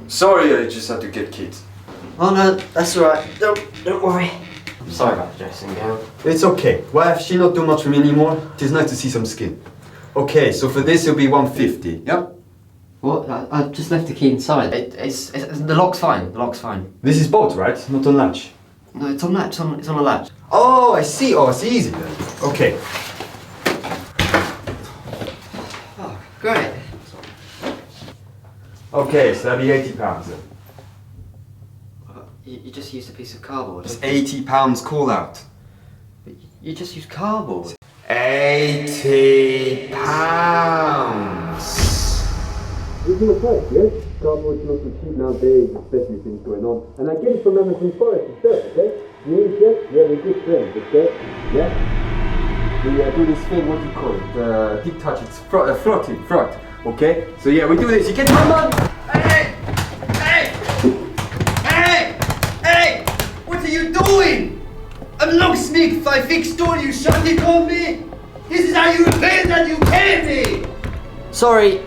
Sorry, I just had to get kids. Oh no, that's alright. Don't worry. I'm sorry about the dressing gown. It's okay. Wife, she not do much for me anymore. It is nice to see some skin. Okay, so for this it'll be 150. Yep. What? I just left the key inside. It's the lock's fine. The lock's fine. This is bolt, right? Not on latch. No, it's on latch. It's on a latch. Oh, I see. Oh, it's easy then. Okay. Oh, great. Okay, so that'll be £80 then. You just used a piece of cardboard. It's £80 call out. But you just used cardboard. £80. It's your price, yes? Cardboard's not so cheap nowadays, especially things going on. And I get it from Amazon Forest itself, okay? You yes? Yeah, we're good friends, okay? Yeah? We do this thing, what do you call it? Deep touch, it's floating, okay? So yeah, we do this, you get my money! Hey! What are you doing? I'm Locksmith, I fixed all you shot it on me! This is how you repay that you pay me! Sorry,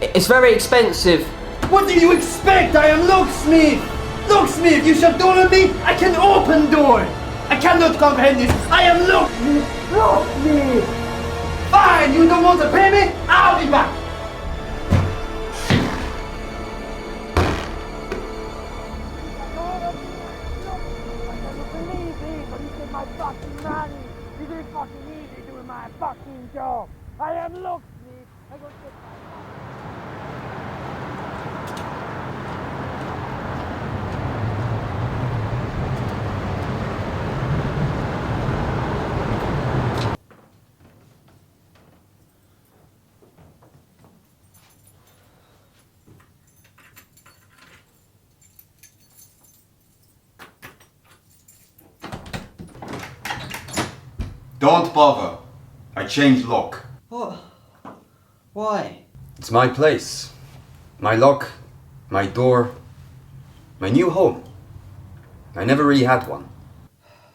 it's very expensive. What do you expect? I am Locksmith! Locksmith, you shut door on me, I can open door! I cannot comprehend this! I am Locksmith! Locksmith! Fine, you don't want to pay me? I'll be back! My fucking money! This is fucking easy doing my fucking job! I am Locksmith! I go get my... Don't bother. I changed lock. What? Why? It's my place. My lock, my door, my new home. I never really had one.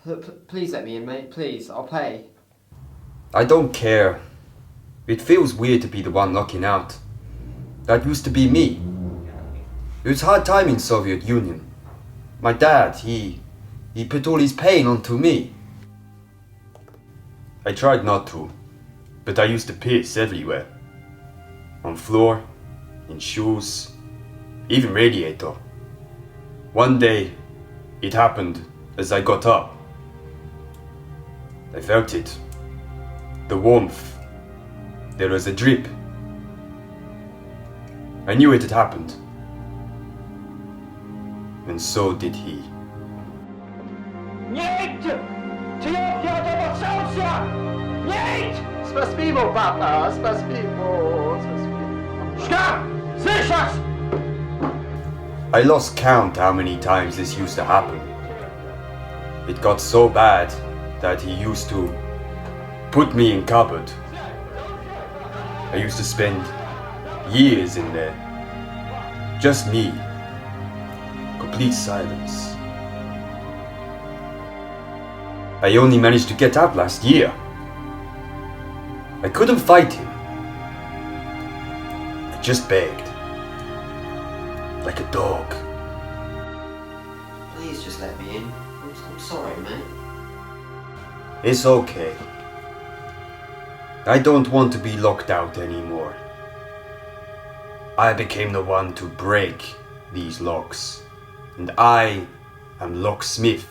Look, please let me in, mate. Please, I'll pay. I don't care. It feels weird to be the one locking out. That used to be me. It was hard time in Soviet Union. My dad, he put all his pain onto me. I tried not to, but I used to piss everywhere. On floor, in shoes, even radiator. One day, it happened as I got up. I felt it. The warmth. There was a drip. I knew it had happened. And so did he. Spasibo, papa! Spasibo! I lost count how many times this used to happen. It got so bad that he used to put me in cupboard. I used to spend years in there. Just me. Complete silence. I only managed to get out last year. I couldn't fight him. I just begged. Like a dog. Please just let me in. I'm sorry, mate. It's okay. I don't want to be locked out anymore. I became the one to break these locks. And I am Locksmith.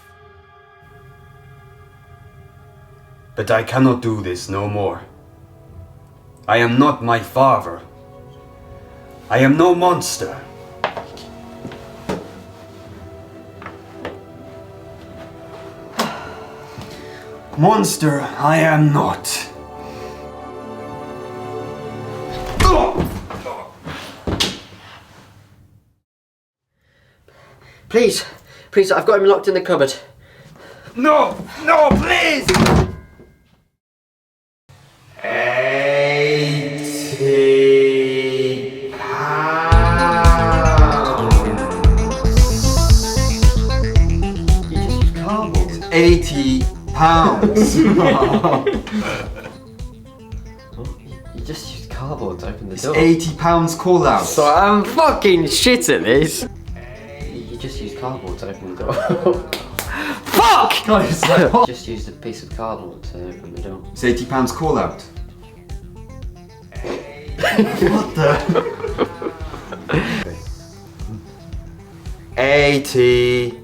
But I cannot do this no more. I am not my father. I am no monster. Monster, I am not. Please, I've got him locked in the cupboard. No, please! 80 pounds. You just used cardboard. 80 pounds. Oh You just used cardboard to open the door. £80 call out. So I'm fucking shit at this. You just used cardboard to open the door. Fuck! You just used a piece of cardboard to open the door. It's £80 call out. What the? 80.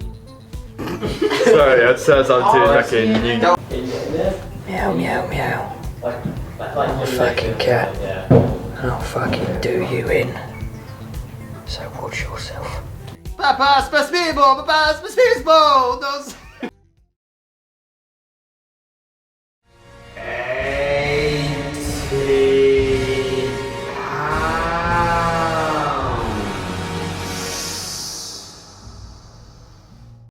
Sorry, that says I'm too fucking. Meow, meow, meow. I'm a fucking cat. I'll fucking do you in. So watch yourself. Papa, spasibo, those.